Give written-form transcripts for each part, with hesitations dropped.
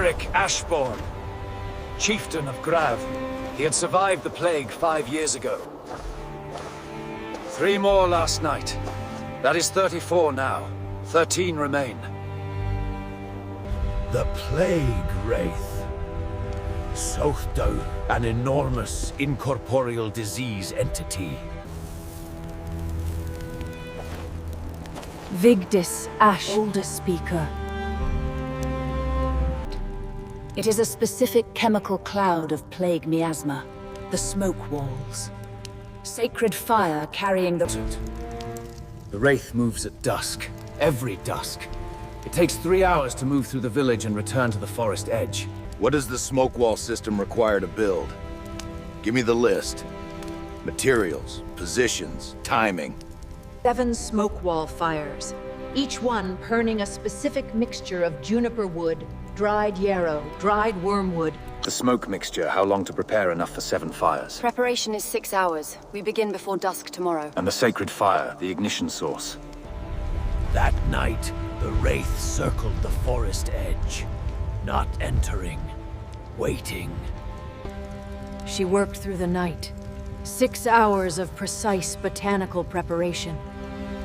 Eric Ashbourne, Chieftain of Grav. He had survived the plague 5 years ago. 3 more last night. That is 34 now. 13 remain. The plague wraith. Sochtau, an enormous incorporeal disease entity. Vigdis Ash, older speaker. It is a specific chemical cloud of plague miasma, the smoke walls. Sacred fire carrying the... The Wraith moves at dusk. Every dusk. It takes 3 hours to move through the village and return to the forest edge. What does the smoke wall system require to build? Give me the list. Materials, positions, timing. 7 smoke wall fires, each one burning a specific mixture of juniper wood, dried yarrow, dried wormwood. The smoke mixture, how long to prepare enough for 7 fires? Preparation is 6 hours. We begin before dusk tomorrow. And the sacred fire, the ignition source. That night, the Wraith circled the forest edge. Not entering, waiting. She worked through the night. 6 hours of precise botanical preparation.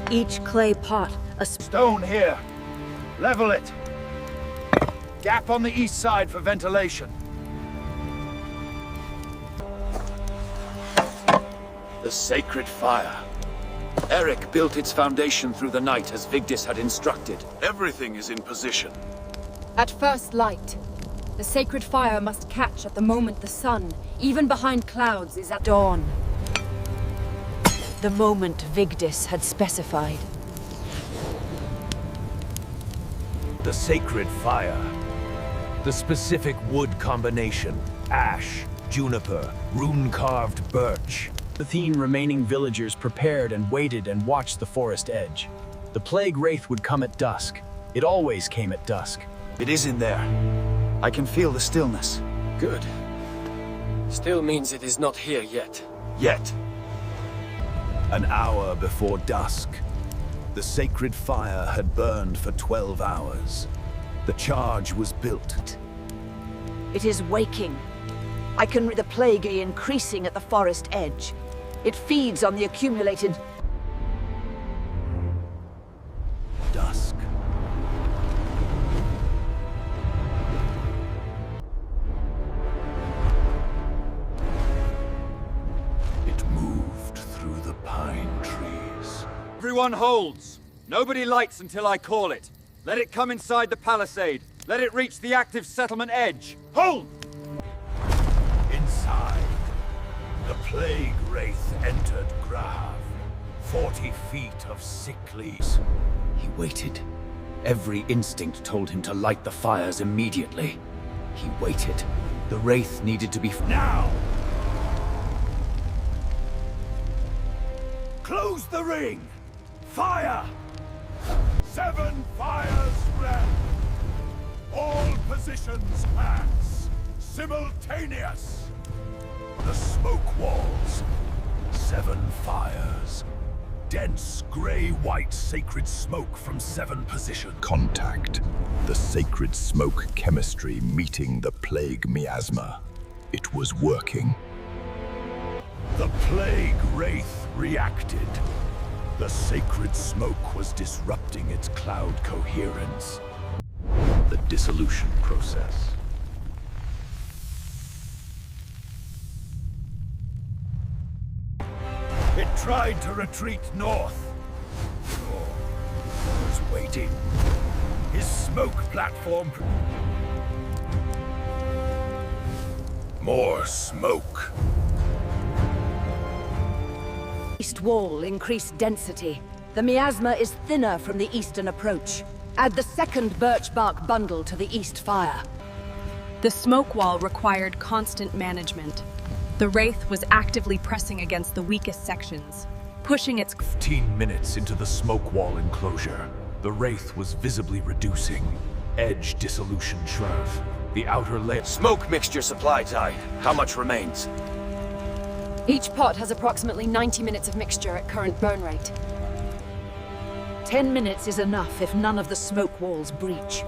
Each clay pot, a Stone here. Level it. Gap on the east side for ventilation. The sacred fire. Eric built its foundation through the night as Vigdis had instructed. Everything is in position. At first light, the sacred fire must catch at the moment the sun, even behind clouds, is at dawn. The moment Vigdis had specified. The sacred fire. The specific wood combination. Ash, juniper, rune-carved birch. The 13 remaining villagers prepared and waited and watched the forest edge. The plague wraith would come at dusk. It always came at dusk. It is in there. I can feel the stillness. Good. Still means it is not here yet. Yet. An hour before dusk, the sacred fire had burned for 12 hours. The charge was built. It is waking. I can read the plague increasing at the forest edge. It feeds on the accumulated... Dusk. It moved through the pine trees. Everyone holds. Nobody lights until I call it. Let it come inside the palisade. Let it reach the active settlement edge. Hold! Inside, the plague wraith entered Grav. 40 feet of sicklies. He waited. Every instinct told him to light the fires immediately. He waited. The Wraith needed to be... Now! Close the ring! Fire! 7 fires left! All positions pass! Simultaneous! The smoke walls. 7 fires. Dense, gray-white sacred smoke from 7 positions. Contact. The sacred smoke chemistry meeting the plague miasma. It was working. The plague wraith reacted. The sacred smoke was disrupting its cloud coherence. The dissolution process. It tried to retreat north. Thor was waiting. His smoke platform... More smoke. East wall increased density. The miasma is thinner from the eastern approach. Add the second birch bark bundle to the east fire. The smoke wall required constant management. The Wraith was actively pressing against the weakest sections, pushing its... 15 minutes into the smoke wall enclosure, the Wraith was visibly reducing. Edge dissolution shrunk. The outer layer... Smoke mixture supply tied. How much remains? Each pot has approximately 90 minutes of mixture at current burn rate. 10 minutes is enough if none of the smoke walls breach.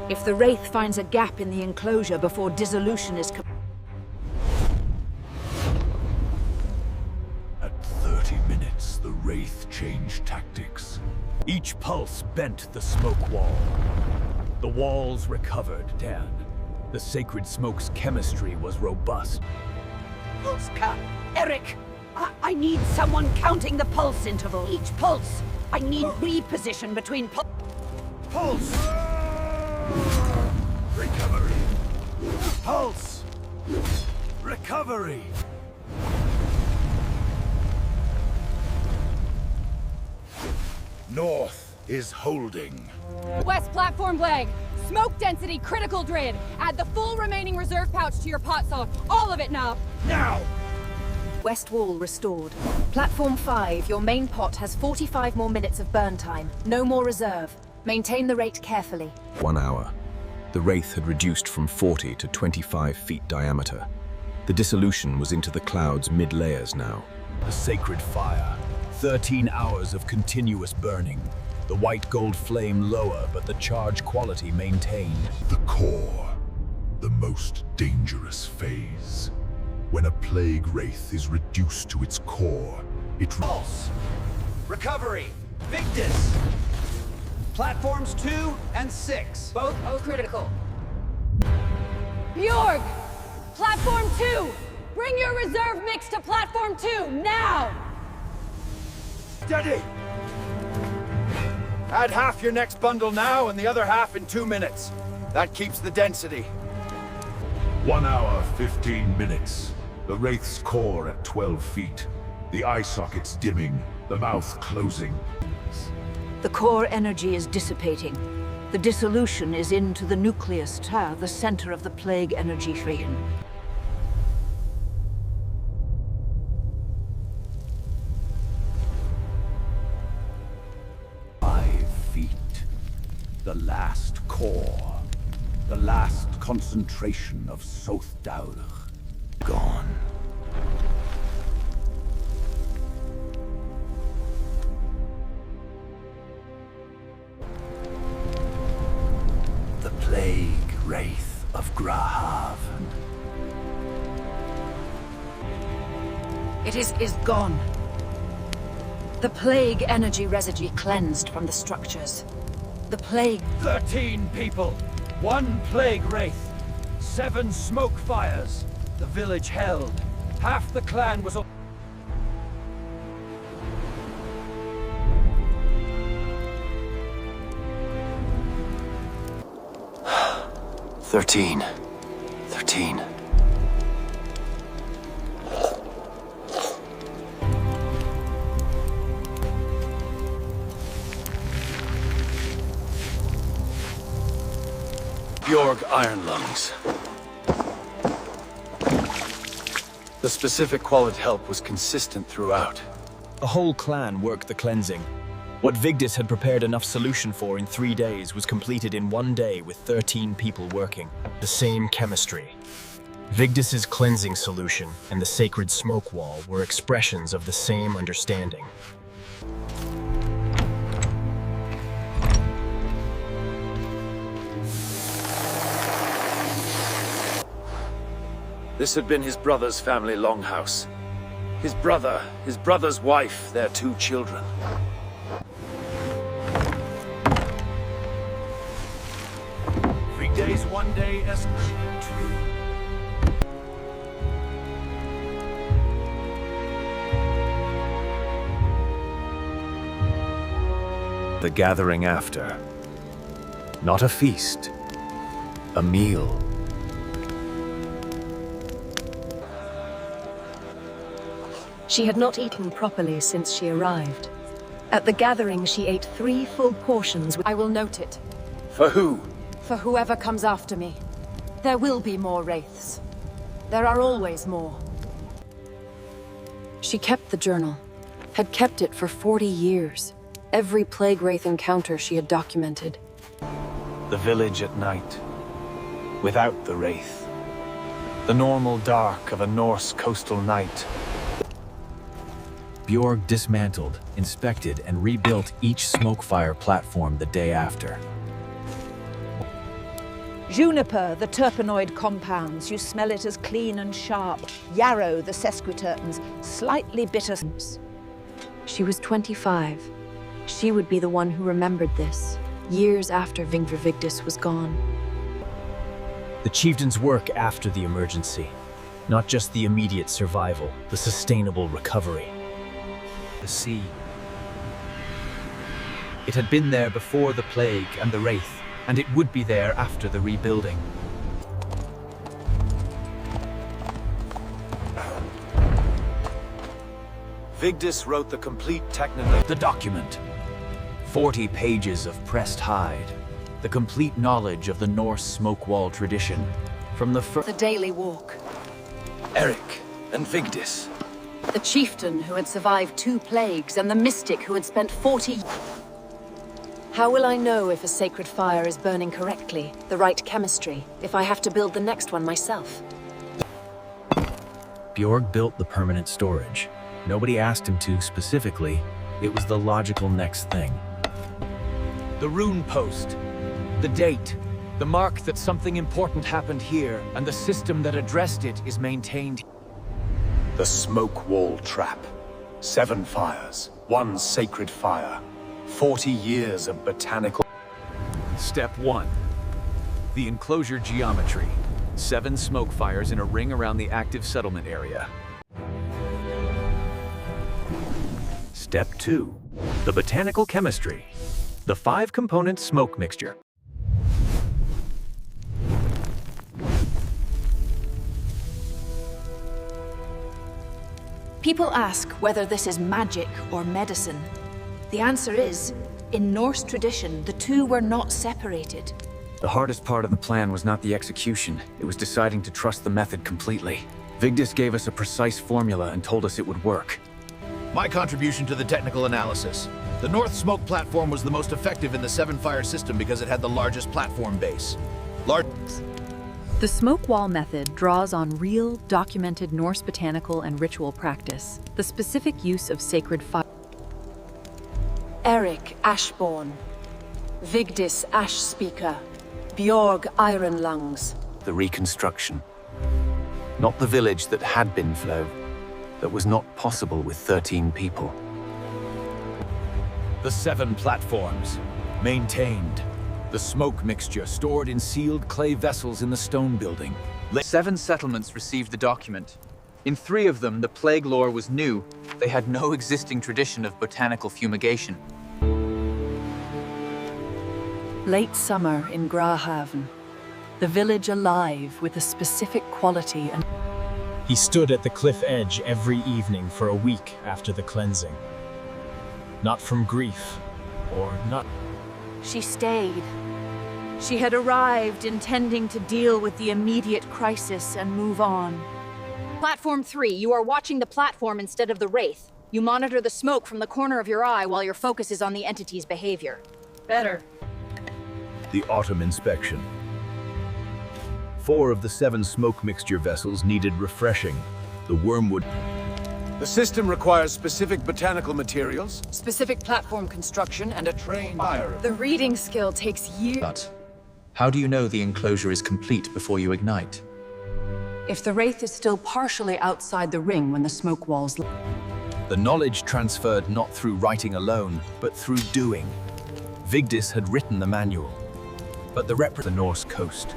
If the Wraith finds a gap in the enclosure before dissolution is At 30 minutes, the Wraith changed tactics. Each pulse bent the smoke wall. The walls recovered, Dan. The sacred smoke's chemistry was robust. Pulse count. Eric, I need someone counting the pulse interval. Each pulse. I need reposition between Pulse! Recovery! Pulse! Recovery! North is holding. West platform leg. Smoke density critical grid. Add the full remaining reserve pouch to your pot salt. All of it now. Now! West wall restored. Platform 5, your main pot has 45 more minutes of burn time. No more reserve. Maintain the rate carefully. 1 hour. The Wraith had reduced from 40 to 25 feet diameter. The dissolution was into the cloud's mid-layers now. The sacred fire. 13 hours of continuous burning. The white gold flame lower, but the charge quality maintained. The core. The most dangerous phase. When a plague wraith is reduced to its core, it... Pulse. Recovery. Victus. Platforms 2 and 6. Both critical. Bjorg! Platform 2! Bring your reserve mix to platform 2, now! Steady! Add half your next bundle now and the other half in 2 minutes. That keeps the density. 1 hour, 15 minutes. The Wraith's core at 12 feet. The eye sockets dimming, the mouth closing. The core energy is dissipating. The dissolution is into the nucleus, the center of the plague energy train. The last core. The last concentration of Sothdaur. Gone. The plague wraith of Grahaven. It is gone. The plague energy residue cleansed from the structures. The plague... 13 people. 1 plague wraith. 7 smoke fires. The village held. Half the clan was... 13. Bjorg Iron Lungs. The specific quality help was consistent throughout. The whole clan worked the cleansing. What Vigdis had prepared enough solution for in 3 days was completed in 1 day with 13 people working. The same chemistry. Vigdis's cleansing solution and the sacred smoke wall were expressions of the same understanding. This had been his brother's family longhouse. His brother, his brother's wife, their 2 children. Vigdays 1 day as... The gathering after. Not a feast. A meal. She had not eaten properly since she arrived. At the gathering, she ate 3 full portions. I will note it. For who? For whoever comes after me. There will be more wraiths. There are always more. She kept the journal. Had kept it for 40 years. Every plague wraith encounter she had documented. The village at night. Without the Wraith. The normal dark of a Norse coastal night. Bjorg dismantled, inspected, and rebuilt each smoke fire platform the day after. Juniper, the terpenoid compounds. You smell it as clean and sharp. Yarrow, the sesquiterpenes, slightly bitter. She was 25. She would be the one who remembered this, years after Vingvar Vigdis was gone. The Chieftain's work after the emergency. Not just the immediate survival, the sustainable recovery. The sea. It had been there before the plague and the Wraith, and it would be there after the rebuilding. Vigdis wrote the complete technical... The document. 40 pages of pressed hide. The complete knowledge of the Norse smoke wall tradition. From the The daily walk. Eric and Vigdis. The chieftain who had survived 2 plagues and the mystic who had spent 40... How will I know if a sacred fire is burning correctly, the right chemistry, if I have to build the next one myself? Bjorg built the permanent storage. Nobody asked him to specifically. It was the logical next thing. The rune post. The date. The mark that something important happened here, and the system that addressed it is maintained. The smoke wall trap. 7 fires, 1 sacred fire. 40 years of botanical... Step 1. The enclosure geometry. 7 smoke fires in a ring around the active settlement area. Step 2. The botanical chemistry. The 5-component smoke mixture. People ask whether this is magic or medicine. The answer is, in Norse tradition, the two were not separated. The hardest part of the plan was not the execution. It was deciding to trust the method completely. Vigdis gave us a precise formula and told us it would work. My contribution to the technical analysis. The North Smoke platform was the most effective in the 7-fire system because it had the largest platform base. The smoke wall method draws on real, documented Norse botanical and ritual practice, the specific use of sacred fire. Eric Ashborn, Vigdis Ash Speaker, Bjorg Iron Lungs. The reconstruction. Not the village that had been Flow. That was not possible with 13 people. The 7 platforms, maintained. The smoke mixture stored in sealed clay vessels in the stone building. 7 settlements received the document. In 3 of them, the plague lore was new. They had no existing tradition of botanical fumigation. Late summer in Grahaven. The village alive with a specific quality and... He stood at the cliff edge every evening for a week after the cleansing. Not from grief, or not... She stayed. She had arrived intending to deal with the immediate crisis and move on. Platform 3, you are watching the platform instead of the Wraith. You monitor the smoke from the corner of your eye while your focus is on the entity's behavior. Better. The autumn inspection. 4 of the 7 smoke mixture vessels needed refreshing. The wormwood... The system requires specific botanical materials, Specific platform construction and a trained fire. The reading skill takes years. But how do you know the enclosure is complete before you ignite? If the Wraith is still partially outside the ring when the smoke walls... The knowledge transferred not through writing alone, but through doing. Vigdis had written the manual, but the Norse coast.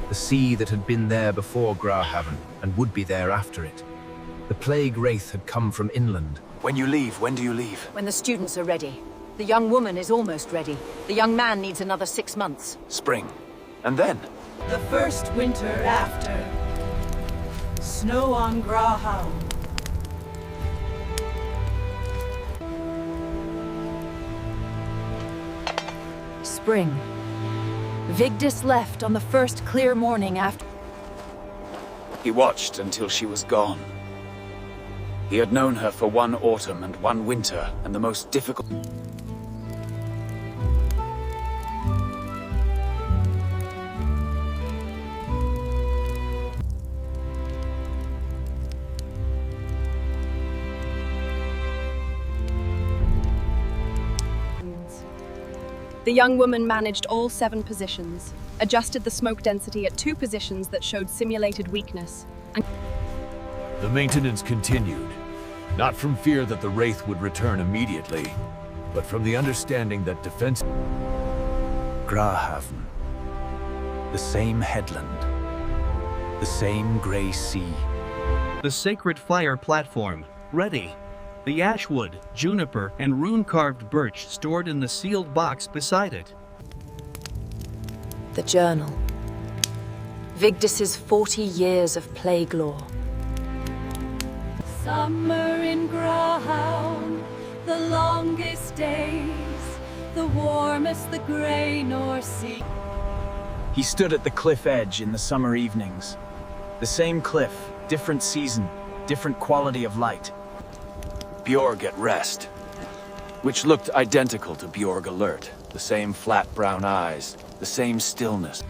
The sea that had been there before Grahaven and would be there after it. The plague Wraith had come from inland. When you leave, when do you leave? When the students are ready. The young woman is almost ready. The young man needs another 6 months. Spring. And then? The first winter after. Snow on Grahaven. Spring. Vigdis left on the first clear morning after... He watched until she was gone. He had known her for 1 autumn and 1 winter, and the most difficult... The young woman managed all 7 positions. adjusted the smoke density at 2 positions that showed simulated weakness. The maintenance continued, not from fear that the Wraith would return immediately, but from the understanding that defense... Grahavn. The same headland. The same gray sea. The sacred fire platform, ready. The ashwood, juniper, and rune-carved birch stored in the sealed box beside it. The journal. Vigdis's 40 years of plague lore. Summer in Grahavn, the longest days, the warmest the grey Norse sea. He stood at the cliff edge in the summer evenings. The same cliff, different season, different quality of light. Bjorg at rest, which looked identical to Bjorg alert. The same flat brown eyes, the same stillness.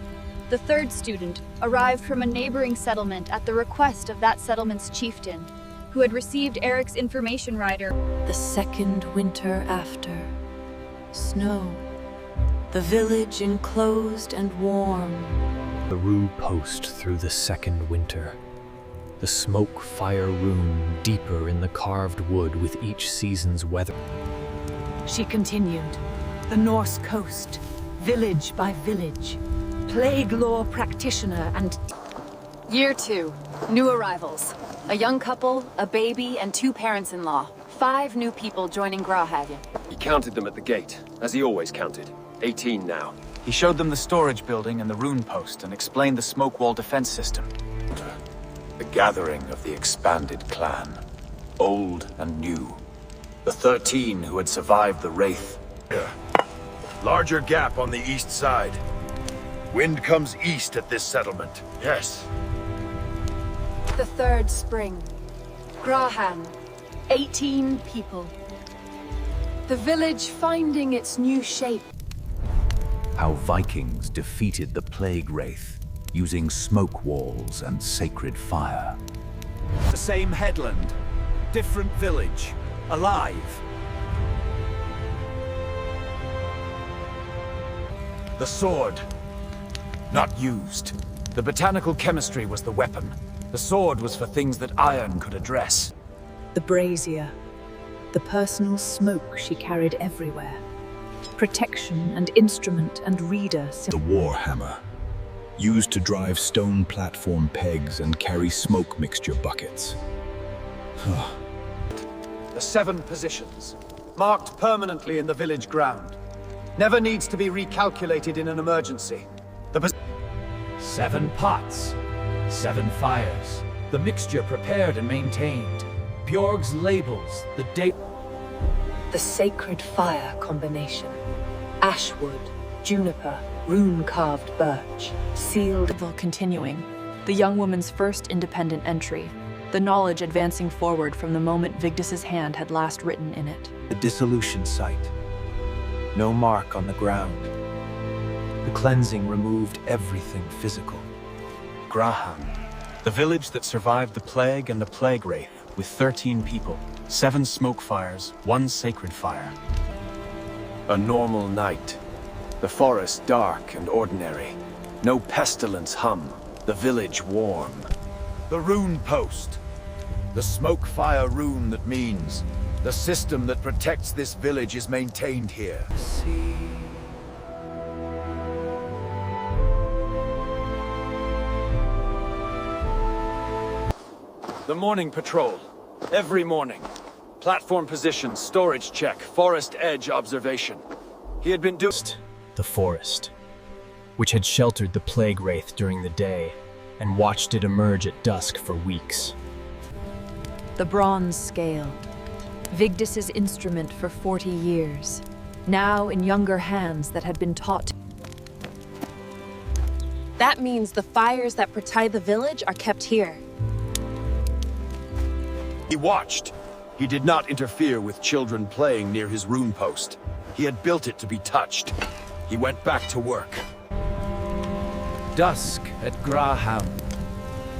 The third student arrived from a neighboring settlement at the request of that settlement's chieftain, who had received Eric's information rider. The second winter after. Snow. The village enclosed and warm. The rue post through the second winter. The smoke fire room deeper in the carved wood with each season's weather. She continued. The Norse coast, village by village. Plague lore practitioner and... Year 2. New arrivals. A young couple, a baby, and 2 parents-in-law. 5 new people joining Grahavn. He counted them at the gate, as he always counted. 18 now. He showed them the storage building and the rune post and explained the smoke wall defense system. The gathering of the expanded clan. Old and new. The 13 who had survived the Wraith. Larger gap on the east side. Wind comes east at this settlement. Yes. The third spring. Grahavn. 18 people. The village finding its new shape. How Vikings defeated the Plague Wraith, using smoke walls and sacred fire. The same headland, different village, alive. The sword, not used. The botanical chemistry was the weapon. The sword was for things that iron could address. The brazier. The personal smoke she carried everywhere. Protection and instrument and reader. The warhammer, used to drive stone platform pegs and carry smoke mixture buckets. The 7 positions, marked permanently in the village ground. Never needs to be recalculated in an emergency. 7 pots, 7 fires, the mixture prepared and maintained. Bjorg's labels, the date. The sacred fire combination. Ashwood, juniper, rune-carved birch, sealed... Continuing. The young woman's first independent entry. The knowledge advancing forward from the moment Vigdis's hand had last written in it. The dissolution site. No mark on the ground. The cleansing removed everything physical. Grahavn, the village that survived the plague and the plague wraith, with 13 people, 7 smoke fires, 1 sacred fire. A normal night. The forest dark and ordinary. No pestilence hum. The village warm. The rune post. The smoke fire rune that means the system that protects this village is maintained here. The morning patrol. Every morning. Platform position, storage check, forest edge observation. He had been doing... The forest, which had sheltered the plague wraith during the day and watched it emerge at dusk for weeks. The bronze scale. Vigdis's instrument for 40 years. Now in younger hands that had been taught. That means the fires that protect the village are kept here. He watched. He did not interfere with children playing near his rune post. He had built it to be touched. He went back to work. Dusk at Grahavn.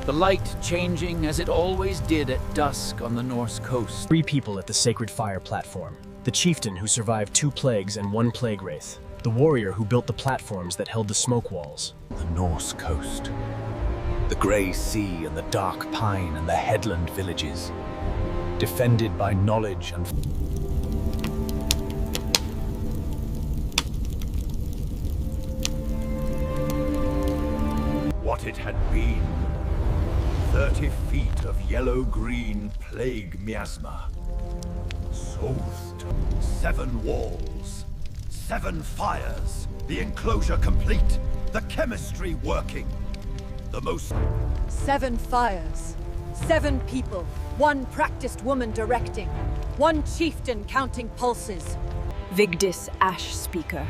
The light changing as it always did at dusk on the Norse coast. 3 people at the sacred fire platform. The chieftain who survived 2 plagues and 1 plague wraith. the warrior who built the platforms that held the smoke walls. The Norse coast. The grey sea and the dark pine and the headland villages. Defended by knowledge and... What it had been. 30 feet of yellow-green plague miasma. Soothed. 7 walls. 7 fires. The enclosure complete. The chemistry working. The most... 7 fires. 7 people. 1 practiced woman directing. 1 chieftain counting pulses. Vigdis Ash Speaker.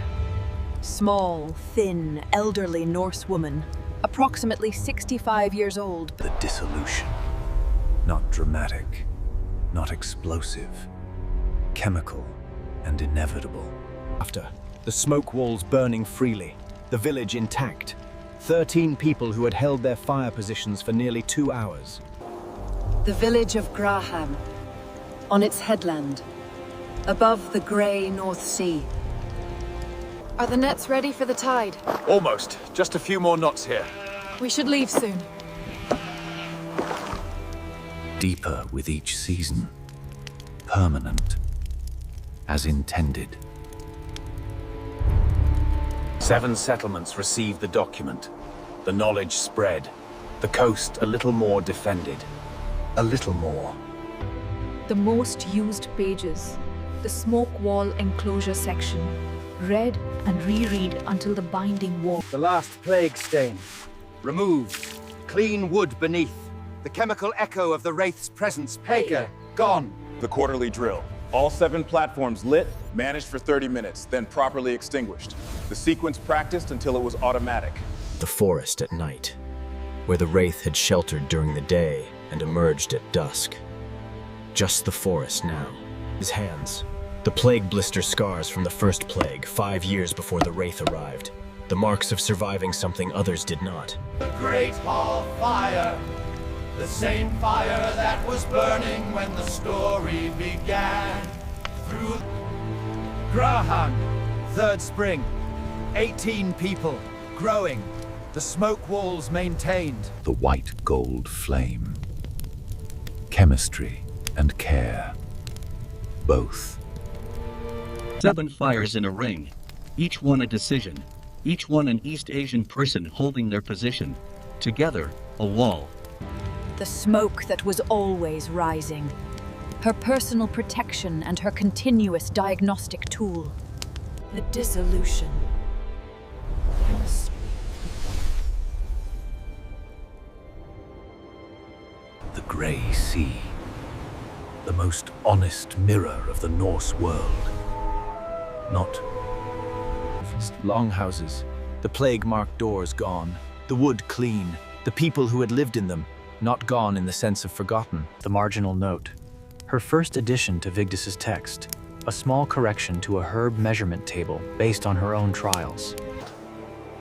Small, thin, elderly Norse woman. Approximately 65 years old. The dissolution. Not dramatic. Not explosive. Chemical and inevitable. After, the smoke walls burning freely, the village intact. 13 people who had held their fire positions for nearly 2 hours. The village of Graham, on its headland, above the grey North Sea. Are the nets ready for the tide? Almost. Just a few more knots here. We should leave soon. Deeper with each season. Permanent. As intended. 7 settlements received the document. The knowledge spread. The coast a little more defended. A little more. The most used pages. The smoke wall enclosure section. Read and reread until the binding wall. The last plague stain. Removed. Clean wood beneath. The chemical echo of the Wraith's presence. Paga. Gone. The quarterly drill. All 7 platforms lit, managed for 30 minutes, then properly extinguished. The sequence practiced until it was automatic. The forest at night, where the Wraith had sheltered during the day and emerged at dusk. Just the forest now. His hands. The plague blister scars from the first plague, 5 years before the Wraith arrived. The marks of surviving something others did not. The Great Hall Fire. The same fire that was burning when the story began. Through Graham, 3rd spring. 18 people, growing. The smoke walls maintained. The white gold flame. Chemistry and care. Both. 7 fires in a ring. Each one a decision. Each one an East Asian person holding their position. Together, a wall. The smoke that was always rising. Her personal protection and her continuous diagnostic tool. The dissolution. The grey sea. The most honest mirror of the Norse world. Not longhouses, the plague-marked doors gone, the wood clean, the people who had lived in them, not gone in the sense of forgotten. The marginal note. Her first addition to Vigdis's text, a small correction to a herb measurement table based on her own trials.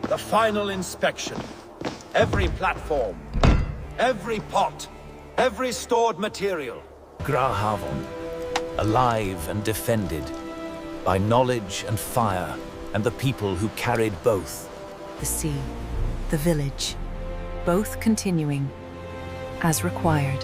The final inspection. Every platform, every pot, every stored material. Grahavon, alive and defended by knowledge and fire and the people who carried both. The sea, the village, both continuing as required.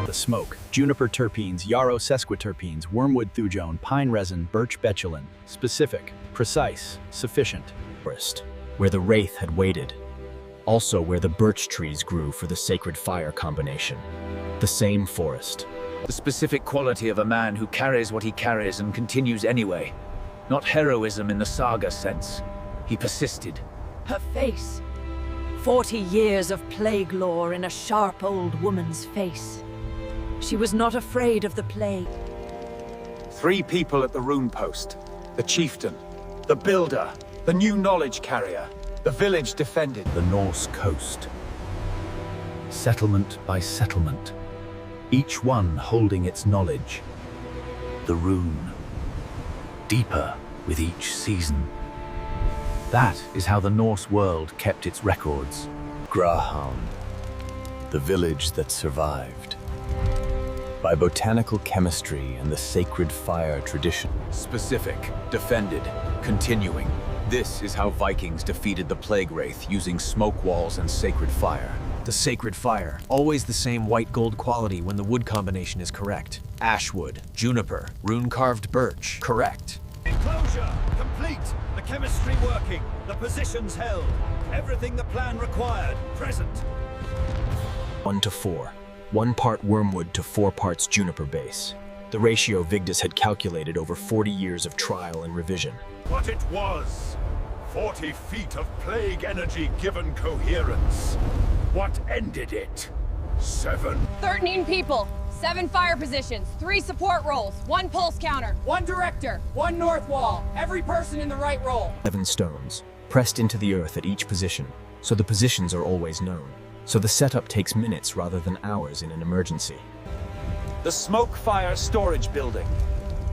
The smoke, juniper terpenes, yarrow sesquiterpenes, wormwood thujone, pine resin, birch betulin, specific, precise, sufficient. Forest, where the Wraith had waited. Also where the birch trees grew for the sacred fire combination. The same forest. The specific quality of a man who carries what he carries and continues anyway. Not heroism in the saga sense. He persisted. Her face. 40 years of plague lore in a sharp old woman's face. She was not afraid of the plague. 3 people at the rune post. The Chieftain, the Builder, the new knowledge carrier. The village defended. The Norse coast. Settlement by settlement. Each one holding its knowledge. The rune. Deeper with each season. That is how the Norse world kept its records. Graham. The village that survived. by botanical chemistry and the sacred fire tradition. Specific, defended, continuing. This is how Vikings defeated the Plague Wraith using smoke walls and sacred fire. The sacred fire, always the same white gold quality when the wood combination is correct. Ashwood, juniper, rune-carved birch, correct. Enclosure complete. The chemistry working. The positions held. Everything the plan required. Present. 1:4. 1 part wormwood to 4 parts juniper base. The ratio Vigdis had calculated over 40 years of trial and revision. What it was. 40 feet of plague energy given coherence. What ended it? 7. 13 people, 7 fire positions, 3 support roles, 1 pulse counter, 1 director, 1 north wall, every person in the right role. 7 stones, pressed into the earth at each position, so the positions are always known. So the setup takes minutes rather than hours in an emergency. The smoke fire storage building.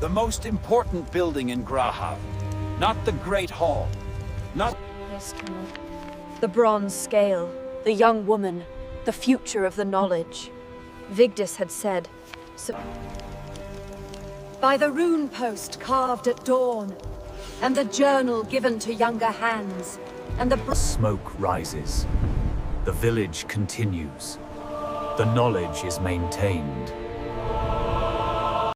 The most important building in Grahav. Not the Great Hall. Not... The bronze scale, the young woman, the future of the knowledge. Vigdis had said, so... By the rune post carved at dawn, and the journal given to younger hands, and the smoke rises. The village continues. The knowledge is maintained.